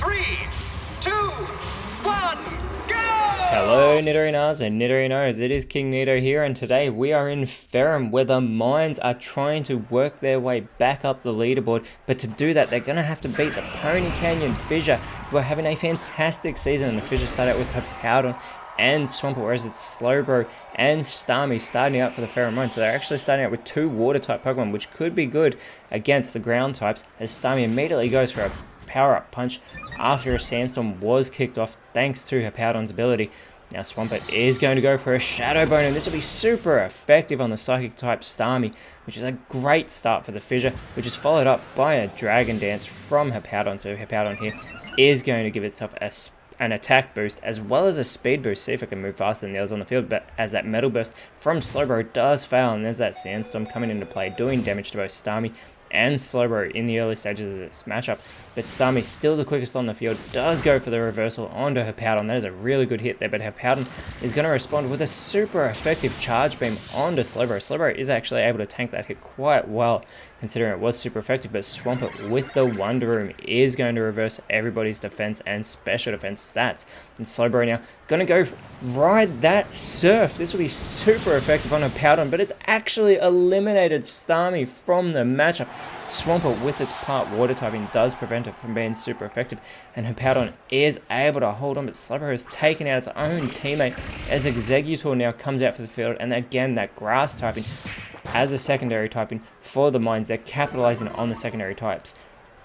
3, 2, 1, go! Hello Nidorinas and Nidorinos, it is KingNido here, and today we are in Ferrum where the mines are trying to work their way back up the leaderboard, but to do that they're going to have to beat the Pony Canyon Fissure, who are having a fantastic season. And the Fissure start out with Hippowdon and Swampert, whereas it's Slowbro and Starmie starting out for the Ferrum mine. So they're actually starting out with two water type Pokemon, which could be good against the ground types, as Starmie immediately goes for a power-up punch after a sandstorm was kicked off thanks to Hippowdon's ability. Now Swampert is going to go for a Shadow Bone, and this will be super effective on the Psychic type Starmie, which is a great start for the Fissure, which is followed up by a Dragon Dance from Hippowdon. So Hippowdon here is going to give itself an attack boost as well as a speed boost, see if it can move faster than the others on the field, but as that Metal Burst from Slowbro does fail, and there's that Sandstorm coming into play, doing damage to both Starmie and Slowbro in the early stages of this matchup. But Starmie, still the quickest on the field, does go for the reversal onto Hippowdon. That is a really good hit there, but Hippowdon is going to respond with a super effective Charge Beam onto Slowbro. Slowbro is actually able to tank that hit quite well, considering it was super effective, but Swampert with the Wonder Room is going to reverse everybody's defense and special defense stats. And Slowbro now going to go ride that Surf. This will be super effective on Hippowdon, but it's actually eliminated Starmie from the matchup. Swampert with its part water typing does prevent it from being super effective, and Hippowdon is able to hold on, but Slowbro has taken out its own teammate as Exeggutor now comes out for the field, and again that grass typing as a secondary typing for the mines. They're capitalizing on the secondary types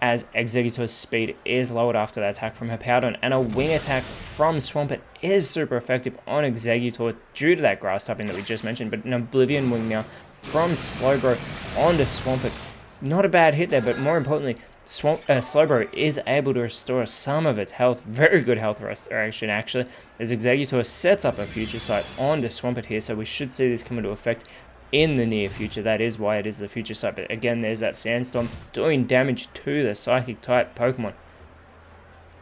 as Exeggutor's speed is lowered after that attack from Hippowdon, and a wing attack from Swampert is super effective on Exeggutor due to that grass typing that we just mentioned. But an Oblivion Wing now from Slowbro onto Swampert, not a bad hit there, but more importantly Slowbro is able to restore some of its health, very good health restoration actually, as Exeggutor sets up a Future Sight onto Swampert here, so we should see this come into effect in the near future. That is why it is the Future Sight. But again, there's that Sandstorm doing damage to the Psychic type Pokemon.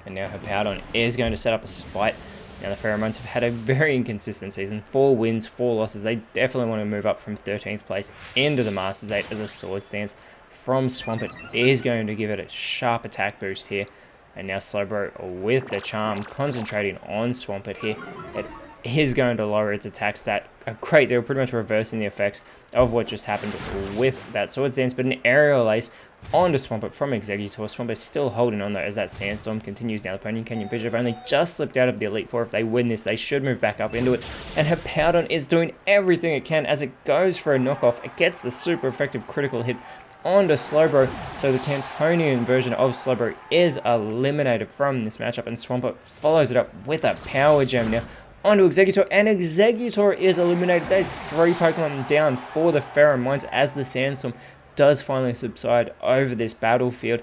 And now Hippowdon is going to set up a Spite. Now the Pheromones have had a very inconsistent season. 4 wins, 4 losses. They definitely want to move up from 13th place into the Masters 8 as a Swords Dance from Swampert is going to give it a sharp attack boost here. And now Slowbro with the Charm concentrating on Swampert here. It is going to lower its attack stat a great deal, pretty much reversing the effects of what just happened with that Swords Dance. But an Aerial Ace onto Swampert from Exeggutor. Swampert still holding on though as that Sandstorm continues. Now the Pony Canyon Fissure have only just slipped out of the Elite Four. If they win this, they should move back up into it. And Hippowdon is doing everything it can as it goes for a knockoff. It gets the super effective critical hit onto Slowbro, so the Cantonian version of Slowbro is eliminated from this matchup, and Swampert follows it up with a Power Gem now onto Exeggutor, and Exeggutor is eliminated. There's 3 Pokemon down for the Ferrum mines as the Sandstorm does finally subside over this battlefield.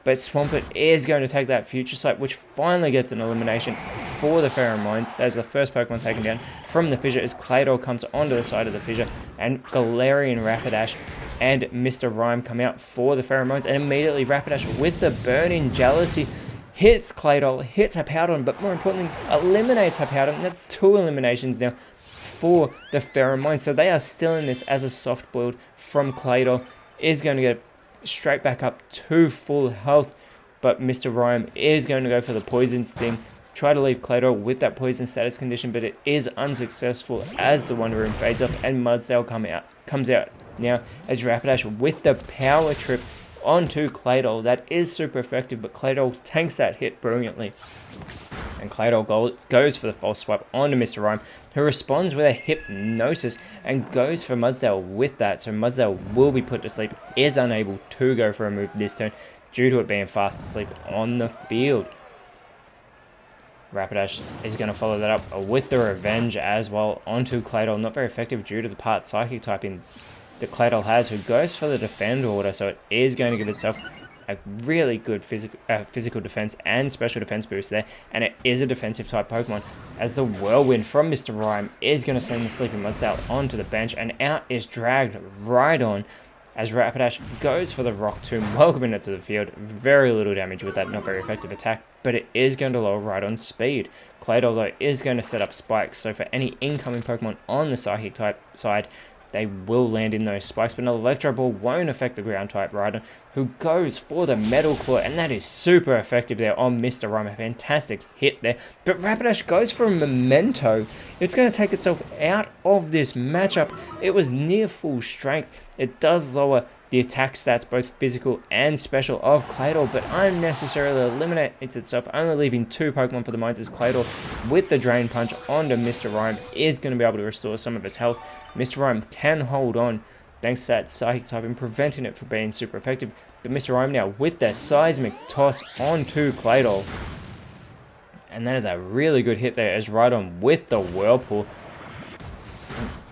But Swampert is going to take that Future Sight, which finally gets an elimination for the Ferrum mines as the first Pokemon taken down from the Fissure as Claydol comes onto the side of the Fissure, and Galarian Rapidash and Mr. Rhyme come out for the Ferrum mines, and immediately Rapidash with the Burning Jealousy hits Claydol, hits Hippowdon, but more importantly eliminates Hippowdon. That's 2 eliminations now for the Ferrum mines, so they are still in this as a soft build from Claydol. Is going to get straight back up to full health, but Mr. Rhyme is going to go for the Poison Sting, try to leave Claydol with that poison status condition, but it is unsuccessful as the Wonder Room fades off and Mudsdale comes out now as Rapidash with the Power Trip onto Claydol. That is super effective, but Claydol tanks that hit brilliantly. And Claydol goes for the false swipe onto Mr. Rhyme, who responds with a Hypnosis and goes for Mudsdale with that. So Mudsdale will be put to sleep, is unable to go for a move this turn due to it being fast asleep on the field. Rapidash is going to follow that up with the Revenge as well onto Claydol. Not very effective due to the part Psychic typing that Claydol has, who goes for the Defend order, so it is going to give itself a really good physical defense and special defense boost there, and it is a defensive type Pokemon as the Whirlwind from Mr. Rhyme is going to send the Sleeping Mudsdale onto the bench, and out is dragged right on as Rapidash goes for the Rock Tomb, welcoming it to the field. Very little damage with that not very effective attack, but it is going to lower right on speed. Claydol though is going to set up spikes, so for any incoming Pokemon on the Psychic type side, they will land in those spikes, but an Electro Ball won't affect the ground type Rhydon, who goes for the Metal Claw, and that is super effective there on Mr. Rhyme. A fantastic hit there, but Rapidash goes for a Memento. It's going to take itself out of this matchup. It was near full strength. It does lower the attack stats, both physical and special, of Claydol, but unnecessarily eliminates itself, only leaving 2 Pokemon for the Mines, as Claydol, with the Drain Punch onto Mr. Rhyme, is going to be able to restore some of its health. Mr. Rhyme can hold on, thanks to that Psychic type, and preventing it from being super effective. But Mr. Rhyme now with the Seismic Toss onto Claydol. And that is a really good hit there, as Rhydon with the Whirlpool.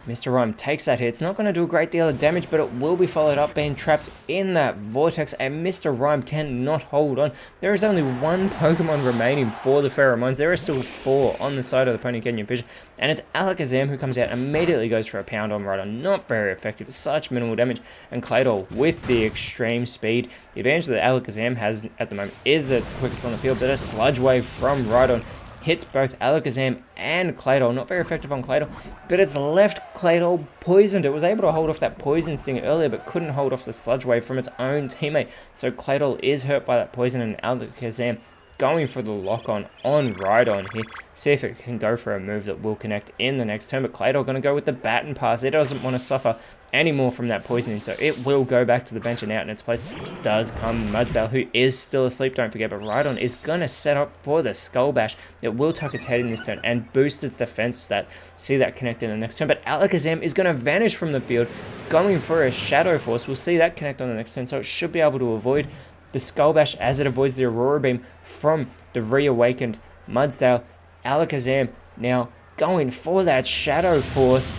Mr. Rhyme takes that hit. It's not going to do a great deal of damage, but it will be followed up being trapped in that vortex, and Mr. Rhyme cannot hold on. There is only 1 Pokemon remaining for the pheromones. There are still 4 on the side of the Pony Canyon Fissure, and it's Alakazam who comes out and immediately goes for a pound on Rhydon. Not very effective, such minimal damage, and Claydol with the extreme speed. The advantage that Alakazam has at the moment is that it's the quickest on the field, but a Sludge Wave from Rhydon hits both Alakazam and Claydol. Not very effective on Claydol, but it's left Claydol poisoned. It was able to hold off that Poison Sting earlier, but couldn't hold off the Sludge Wave from its own teammate. So Claydol is hurt by that poison, and Alakazam going for the lock-on Rhydon here. See if it can go for a move that will connect in the next turn, but Claydol going to go with the Baton Pass. It doesn't want to suffer any more from that poisoning, so it will go back to the bench, and out in its place does come Mudsdale, who is still asleep, don't forget, but Rhydon is going to set up for the Skull Bash. It will tuck its head in this turn and boost its defense stat. See that connect in the next turn, but Alakazam is going to vanish from the field, going for a Shadow Force. We'll see that connect on the next turn, so it should be able to avoid the Skull Bash as it avoids the Aurora Beam from the reawakened Mudsdale. Alakazam now going for that Shadow Force,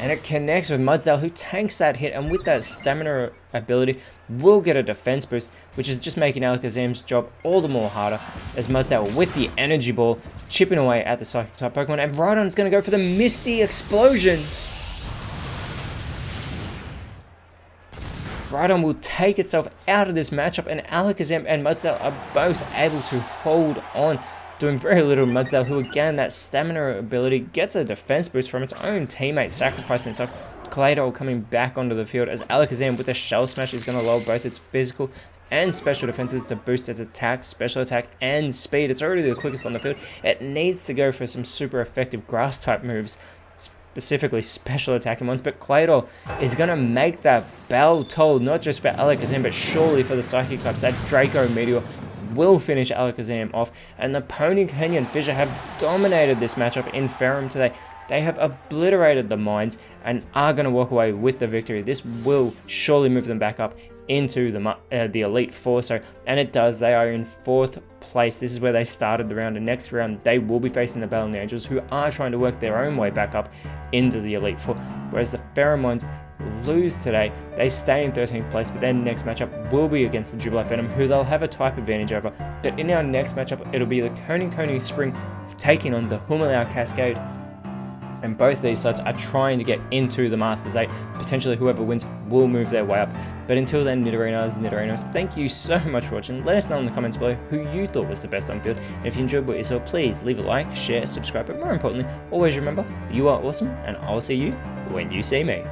and it connects with Mudsdale, who tanks that hit, and with that stamina ability will get a defense boost, which is just making Alakazam's job all the more harder, as Mudsdale with the Energy Ball chipping away at the Psychic type Pokemon, and Rhydon's going to go for the Misty Explosion. Rhydon will take itself out of this matchup, and Alakazam and Mudsdale are both able to hold on, doing very little. Mudsdale, who again, that stamina ability gets a defense boost from its own teammate, sacrificing itself. Claydol coming back onto the field, as Alakazam with a Shell Smash is going to lower both its physical and special defenses to boost its attack, special attack, and speed. It's already the quickest on the field. It needs to go for some super effective grass type moves, specifically special attacking ones, but Claydol is going to make that bell toll, not just for Alakazam, but surely for the Psychic types. That Draco Meteor will finish Alakazam off, and the Pony Canyon Fissure have dominated this matchup in Ferrum today. They have obliterated the Mines and are going to walk away with the victory. This will surely move them back up into the Elite Four, and it does. They are in 4th place. This is where they started the round, and next round they will be facing the Battling Angels, who are trying to work their own way back up into the Elite Four, whereas the Pheromones lose today. They stay in 13th place, but their next matchup will be against the Jubilee Venom, who they'll have a type advantage over. But in our next matchup, it'll be the Coney Spring taking on the Humilau Cascade, and both these sides are trying to get into the Masters 8. Potentially whoever wins will move their way up. But until then, Nidorinos, thank you so much for watching. Let us know in the comments below who you thought was the best on field. And if you enjoyed what you saw, please leave a like, share, subscribe, but more importantly, always remember, you are awesome, and I'll see you when you see me.